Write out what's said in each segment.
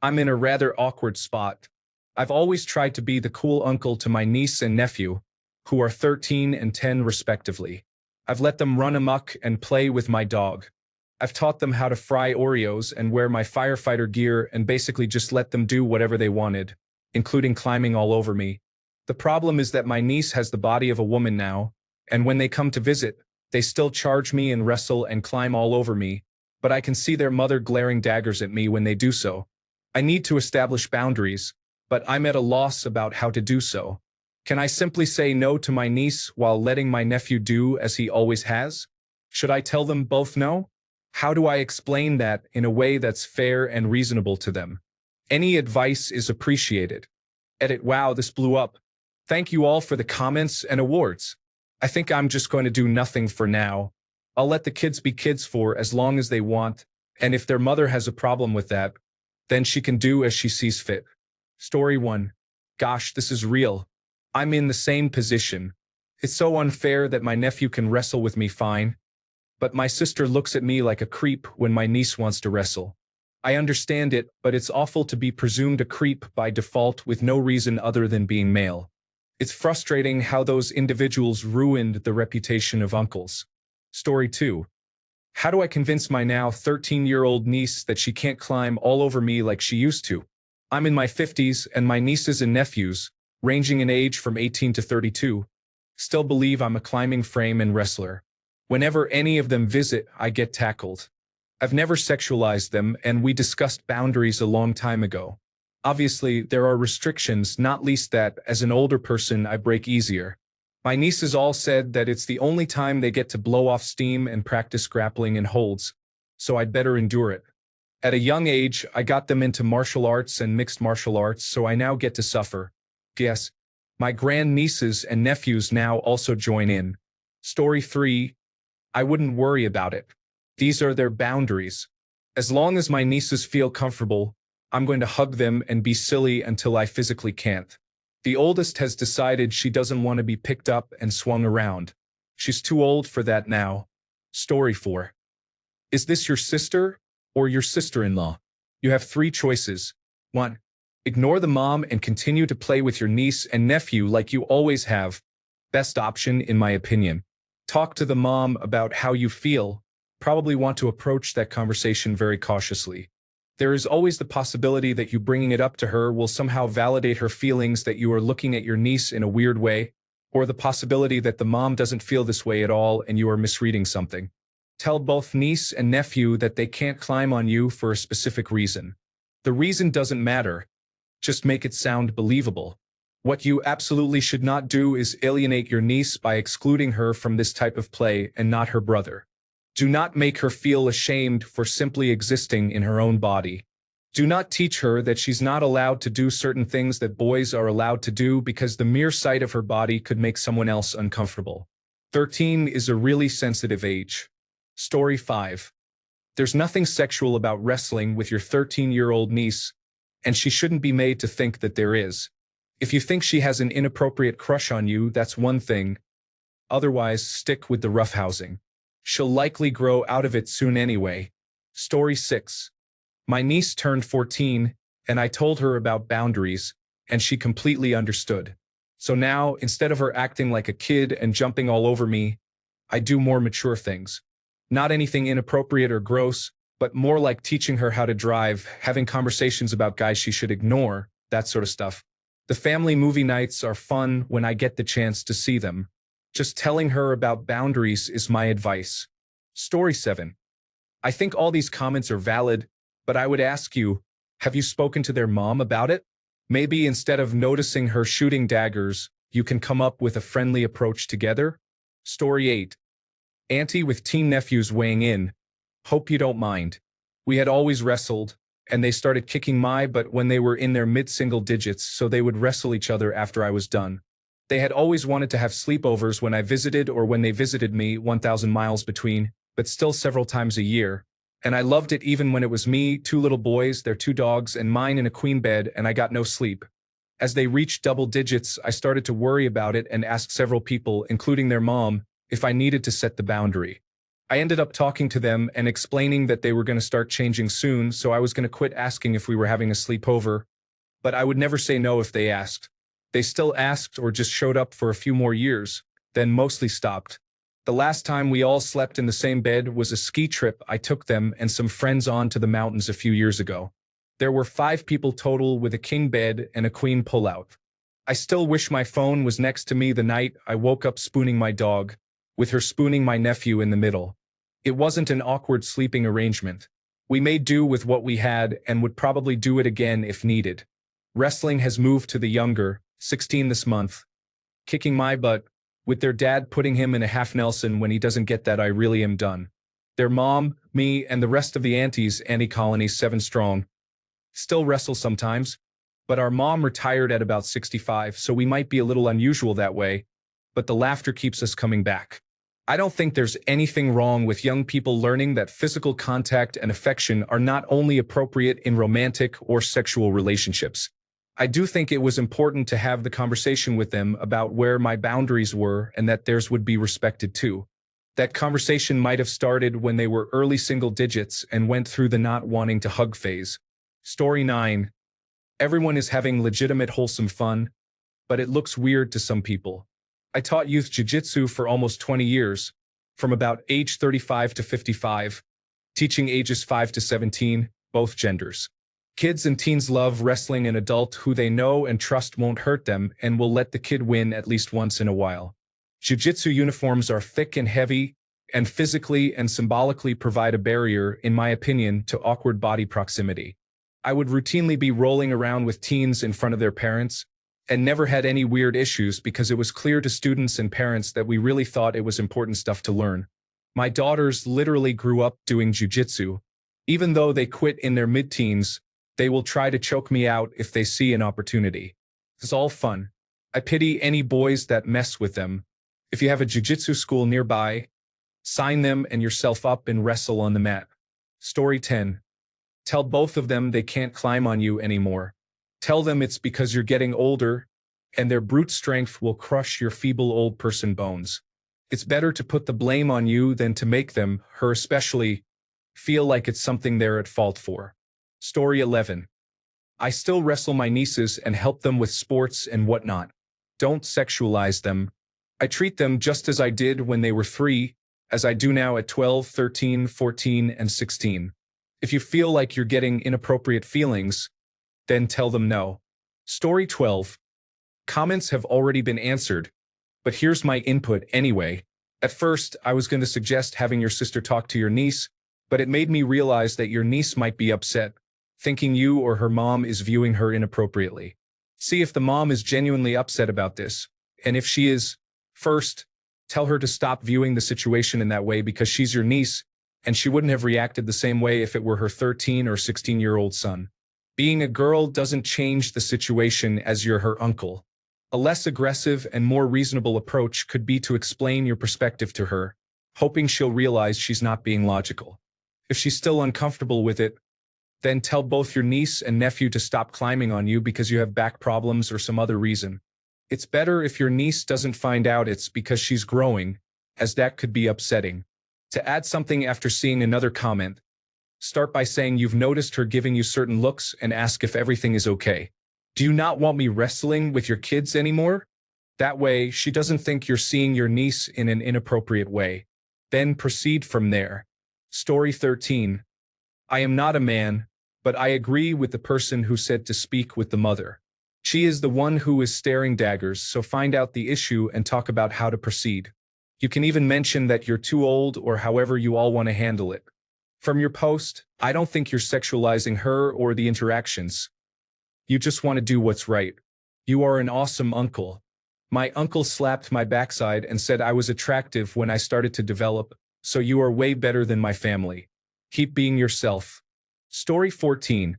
I'm in a rather awkward spot. I've always tried to be the cool uncle to my niece and nephew, who are 13 and 10 respectively. I've let them run amok and play with my dog. I've taught them how to fry Oreos and wear my firefighter gear and basically just let them do whatever they wanted, including climbing all over me. The problem is that my niece has the body of a woman now, and when they come to visit, they still charge me and wrestle and climb all over me, but I can see their mother glaring daggers at me when they do so. I need to establish boundaries, but I'm at a loss about how to do so. Can I simply say no to my niece while letting my nephew do as he always has? Should I tell them both no? How do I explain that in a way that's fair and reasonable to them? Any advice is appreciated. Edit. Wow, this blew up. Thank you all for the comments and awards. I think I'm just going to do nothing for now. I'll let the kids be kids for as long as they want, and if their mother has a problem with that, then she can do as she sees fit. Story 1. Gosh, this is real. I'm in the same position. It's so unfair that my nephew can wrestle with me fine, but my sister looks at me like a creep when my niece wants to wrestle. I understand it, but it's awful to be presumed a creep by default with no reason other than being male. It's frustrating how those individuals ruined the reputation of uncles. Story 2. How do I convince my now 13-year-old niece that she can't climb all over me like she used to? I'm in my 50s, and my nieces and nephews, ranging in age from 18 to 32, still believe I'm a climbing frame and wrestler. Whenever any of them visit, I get tackled. I've never sexualized them, and we discussed boundaries a long time ago. Obviously, there are restrictions, not least that, as an older person, I break easier. My nieces all said that it's the only time they get to blow off steam and practice grappling and holds, so I'd better endure it. At a young age, I got them into martial arts and mixed martial arts, so I now get to suffer. Yes, my grandnieces and nephews now also join in. Story 3. I wouldn't worry about it. These are their boundaries. As long as my nieces feel comfortable, I'm going to hug them and be silly until I physically can't. The oldest has decided she doesn't want to be picked up and swung around. She's too old for that now. Story 4. Is this your sister or your sister-in-law? You have 3 choices. 1. Ignore the mom and continue to play with your niece and nephew like you always have. Best option, in my opinion. Talk to the mom about how you feel. Probably want to approach that conversation very cautiously. There is always the possibility that you bringing it up to her will somehow validate her feelings that you are looking at your niece in a weird way, or the possibility that the mom doesn't feel this way at all and you are misreading something. Tell both niece and nephew that they can't climb on you for a specific reason. The reason doesn't matter. Just make it sound believable. What you absolutely should not do is alienate your niece by excluding her from this type of play and not her brother. Do not make her feel ashamed for simply existing in her own body. Do not teach her that she's not allowed to do certain things that boys are allowed to do because the mere sight of her body could make someone else uncomfortable. 13 is a really sensitive age. Story 5. There's nothing sexual about wrestling with your 13-year-old niece, and she shouldn't be made to think that there is. If you think she has an inappropriate crush on you, that's one thing. Otherwise, stick with the roughhousing. She'll likely grow out of it soon anyway. Story 6. My niece turned 14, and I told her about boundaries, and she completely understood. So now, instead of her acting like a kid and jumping all over me, I do more mature things. Not anything inappropriate or gross, but more like teaching her how to drive, having conversations about guys she should ignore, that sort of stuff. The family movie nights are fun when I get the chance to see them. Just telling her about boundaries is my advice. Story 7. I think all these comments are valid, but I would ask you, have you spoken to their mom about it? Maybe instead of noticing her shooting daggers, you can come up with a friendly approach together? Story 8. Auntie with teen nephews weighing in. Hope you don't mind. We had always wrestled, and they started kicking my butt when they were in their mid-single digits, so they would wrestle each other after I was done. They had always wanted to have sleepovers when I visited or when they visited me, 1,000 miles between, but still several times a year. And I loved it even when it was me, 2 little boys, their 2 dogs, and mine in a queen bed, and I got no sleep. As they reached double digits, I started to worry about it and asked several people, including their mom, if I needed to set the boundary. I ended up talking to them and explaining that they were going to start changing soon, so I was going to quit asking if we were having a sleepover, but I would never say no if they asked. They still asked or just showed up for a few more years, then mostly stopped. The last time we all slept in the same bed was a ski trip I took them and some friends on to the mountains a few years ago. There were 5 people total with a king bed and a queen pullout. I still wish my phone was next to me the night I woke up spooning my dog, with her spooning my nephew in the middle. It wasn't an awkward sleeping arrangement. We made do with what we had and would probably do it again if needed. Wrestling has moved to the younger, 16 this month, kicking my butt, with their dad putting him in a half Nelson when he doesn't get that I really am done. Their mom, me, and the rest of the aunties, anti-colony 7 strong, still wrestle sometimes, but our mom retired at about 65, so we might be a little unusual that way, but the laughter keeps us coming back. I don't think there's anything wrong with young people learning that physical contact and affection are not only appropriate in romantic or sexual relationships. I do think it was important to have the conversation with them about where my boundaries were and that theirs would be respected too. That conversation might have started when they were early single digits and went through the not wanting to hug phase. Story 9. Everyone is having legitimate wholesome fun, but it looks weird to some people. I taught youth jiu-jitsu for almost 20 years, from about age 35 to 55, teaching ages 5 to 17, both genders. Kids and teens love wrestling an adult who they know and trust won't hurt them and will let the kid win at least once in a while. Jiu-jitsu uniforms are thick and heavy, and physically and symbolically provide a barrier, in my opinion, to awkward body proximity. I would routinely be rolling around with teens in front of their parents, and never had any weird issues because it was clear to students and parents that we really thought it was important stuff to learn. My daughters literally grew up doing jiu-jitsu. Even though they quit in their mid-teens, they will try to choke me out if they see an opportunity. It's all fun. I pity any boys that mess with them. If you have a jiu-jitsu school nearby, sign them and yourself up and wrestle on the mat. Story 10. Tell both of them they can't climb on you anymore. Tell them it's because you're getting older, and their brute strength will crush your feeble old person bones. It's better to put the blame on you than to make them, her especially, feel like it's something they're at fault for. Story 11. I still wrestle my nieces and help them with sports and whatnot. Don't sexualize them. I treat them just as I did when they were 3, as I do now at 12, 13, 14, and 16. If you feel like you're getting inappropriate feelings, then tell them no. Story 12. Comments have already been answered, but here's my input anyway. At first, I was going to suggest having your sister talk to your niece, but it made me realize that your niece might be upset, thinking you or her mom is viewing her inappropriately. See if the mom is genuinely upset about this, and if she is, first, tell her to stop viewing the situation in that way because she's your niece, and she wouldn't have reacted the same way if it were her 13 or 16-year-old son. Being a girl doesn't change the situation as you're her uncle. A less aggressive and more reasonable approach could be to explain your perspective to her, hoping she'll realize she's not being logical. If she's still uncomfortable with it, then tell both your niece and nephew to stop climbing on you because you have back problems or some other reason. It's better if your niece doesn't find out it's because she's growing, as that could be upsetting. To add something after seeing another comment, start by saying you've noticed her giving you certain looks and ask if everything is okay. Do you not want me wrestling with your kids anymore? That way, she doesn't think you're seeing your niece in an inappropriate way. Then proceed from there. Story 13. I am not a man, but I agree with the person who said to speak with the mother. She is the one who is staring daggers, so find out the issue and talk about how to proceed. You can even mention that you're too old or however you all want to handle it. From your post, I don't think you're sexualizing her or the interactions. You just want to do what's right. You are an awesome uncle. My uncle slapped my backside and said I was attractive when I started to develop, so you are way better than my family. Keep being yourself. Story 14.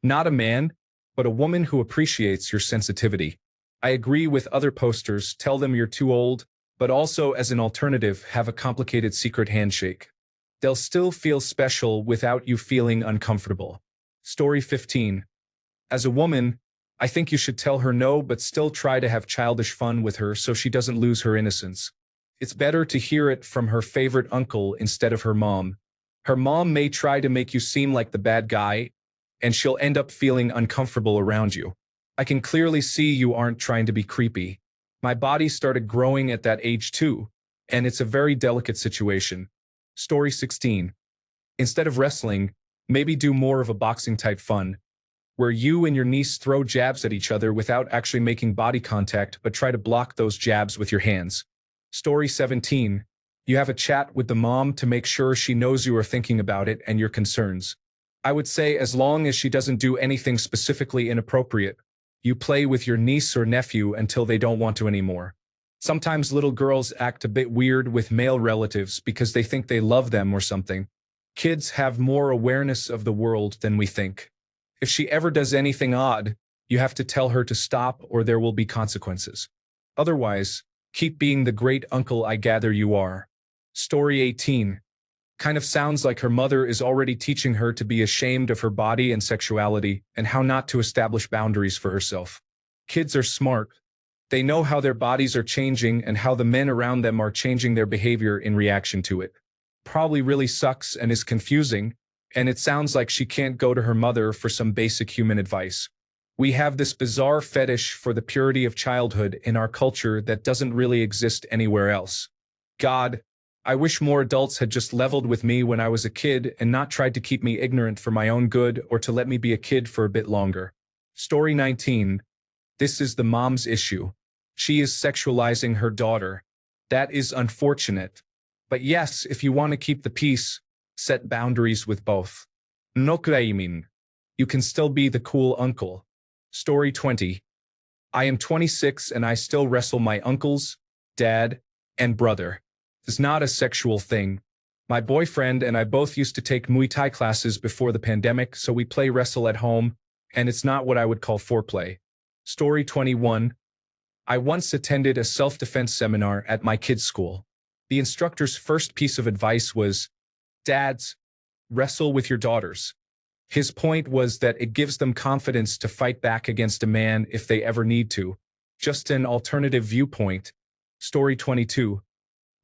Not a man, but a woman who appreciates your sensitivity. I agree with other posters, tell them you're too old, but also as an alternative, have a complicated secret handshake. They'll still feel special without you feeling uncomfortable. Story 15. As a woman, I think you should tell her no but still try to have childish fun with her so she doesn't lose her innocence. It's better to hear it from her favorite uncle instead of her mom. Her mom may try to make you seem like the bad guy, and she'll end up feeling uncomfortable around you. I can clearly see you aren't trying to be creepy. My body started growing at that age too, and it's a very delicate situation. Story 16. Instead of wrestling, maybe do more of a boxing type fun, where you and your niece throw jabs at each other without actually making body contact but try to block those jabs with your hands. Story 17. You have a chat with the mom to make sure she knows you are thinking about it and your concerns. I would say as long as she doesn't do anything specifically inappropriate, you play with your niece or nephew until they don't want to anymore. Sometimes little girls act a bit weird with male relatives because they think they love them or something. Kids have more awareness of the world than we think. If she ever does anything odd, you have to tell her to stop or there will be consequences. Otherwise, keep being the great uncle I gather you are. Story 18. Kind of sounds like her mother is already teaching her to be ashamed of her body and sexuality and how not to establish boundaries for herself. Kids are smart. They know how their bodies are changing and how the men around them are changing their behavior in reaction to it. Probably really sucks and is confusing, and it sounds like she can't go to her mother for some basic human advice. We have this bizarre fetish for the purity of childhood in our culture that doesn't really exist anywhere else. God, I wish more adults had just leveled with me when I was a kid and not tried to keep me ignorant for my own good or to let me be a kid for a bit longer. Story 19. This is the mom's issue. She is sexualizing her daughter. That is unfortunate. But yes, if you want to keep the peace, set boundaries with both. No craimin. You can still be the cool uncle. Story 20. I am 26 and I still wrestle my uncles, dad, and brother. It's not a sexual thing. My boyfriend and I both used to take Muay Thai classes before the pandemic, so we play wrestle at home, and it's not what I would call foreplay. Story 21. I once attended a self-defense seminar at my kids' school. The instructor's first piece of advice was, "Dads, wrestle with your daughters." His point was that it gives them confidence to fight back against a man if they ever need to. Just an alternative viewpoint. Story 22.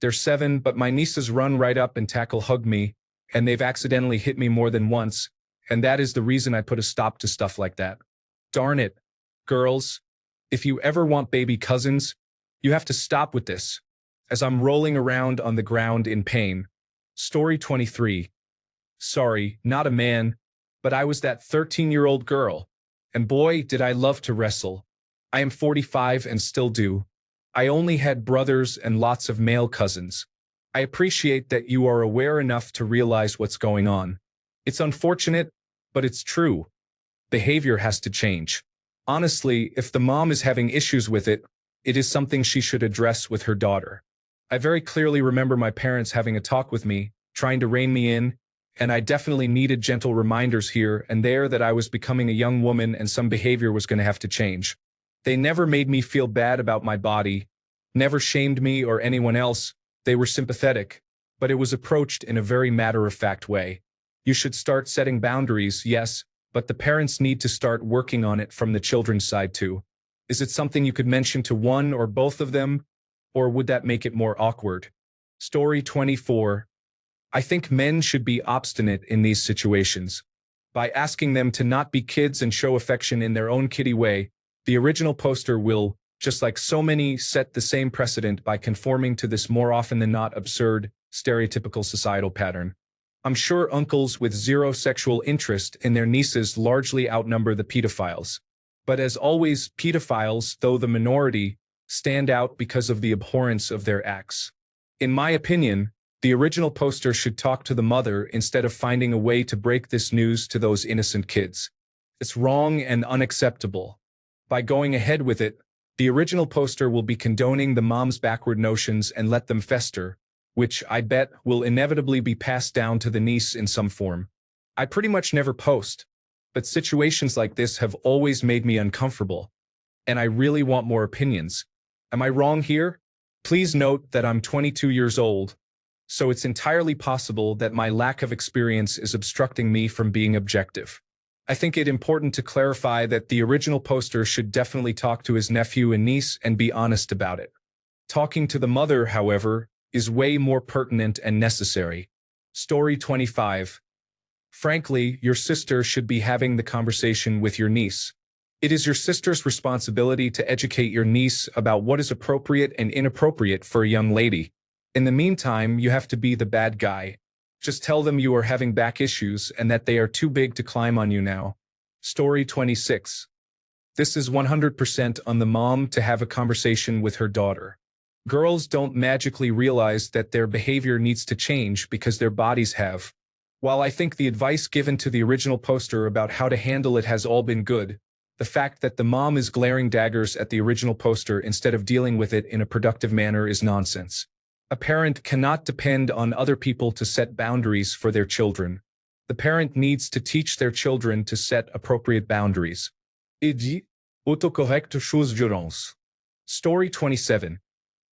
They're 7, but my nieces run right up and hug me, and they've accidentally hit me more than once, and that is the reason I put a stop to stuff like that. Darn it. Girls, if you ever want baby cousins, you have to stop with this. As I'm rolling around on the ground in pain. Story 23. Sorry, not a man, but I was that 13-year-old girl, and boy, did I love to wrestle. I am 45 and still do. I only had brothers and lots of male cousins. I appreciate that you are aware enough to realize what's going on. It's unfortunate, but it's true. Behavior has to change. Honestly, if the mom is having issues with it, it is something she should address with her daughter. I very clearly remember my parents having a talk with me, trying to rein me in, and I definitely needed gentle reminders here and there that I was becoming a young woman and some behavior was going to have to change. They never made me feel bad about my body, never shamed me or anyone else. They were sympathetic, but it was approached in a very matter-of-fact way. You should start setting boundaries, yes, but the parents need to start working on it from the children's side too. Is it something you could mention to one or both of them, or would that make it more awkward? Story 24. I think men should be obstinate in these situations. By asking them to not be kids and show affection in their own kiddie way, the original poster will, just like so many, set the same precedent by conforming to this more often than not absurd, stereotypical societal pattern. I'm sure uncles with zero sexual interest in their nieces largely outnumber the pedophiles. But as always, pedophiles, though the minority, stand out because of the abhorrence of their acts. In my opinion, the original poster should talk to the mother instead of finding a way to break this news to those innocent kids. It's wrong and unacceptable. By going ahead with it, the original poster will be condoning the mom's backward notions and let them fester, which, I bet, will inevitably be passed down to the niece in some form. I pretty much never post, but situations like this have always made me uncomfortable, and I really want more opinions. Am I wrong here? Please note that I'm 22 years old, so it's entirely possible that my lack of experience is obstructing me from being objective. I think it important to clarify that the original poster should definitely talk to his nephew and niece and be honest about it. Talking to the mother, however, is way more pertinent and necessary. Story 25. Frankly, your sister should be having the conversation with your niece. It is your sister's responsibility to educate your niece about what is appropriate and inappropriate for a young lady. In the meantime, you have to be the bad guy. Just tell them you are having back issues and that they are too big to climb on you now. Story 26. This is 100% on the mom to have a conversation with her daughter. Girls don't magically realize that their behavior needs to change because their bodies have. While I think the advice given to the original poster about how to handle it has all been good, the fact that the mom is glaring daggers at the original poster instead of dealing with it in a productive manner is nonsense. A parent cannot depend on other people to set boundaries for their children. The parent needs to teach their children to set appropriate boundaries. Autocorrect chose violence. Story 27.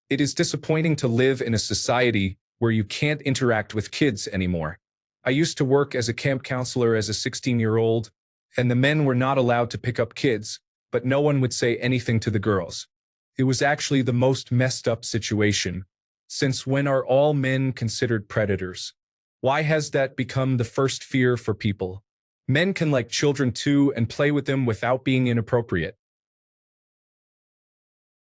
It is disappointing to live in a society where you can't interact with kids anymore. I used to work as a camp counselor as a 16-year-old, and the men were not allowed to pick up kids, but no one would say anything to the girls. It was actually the most messed up situation. Since when are all men considered predators? Why has that become the first fear for people? Men can like children too and play with them without being inappropriate.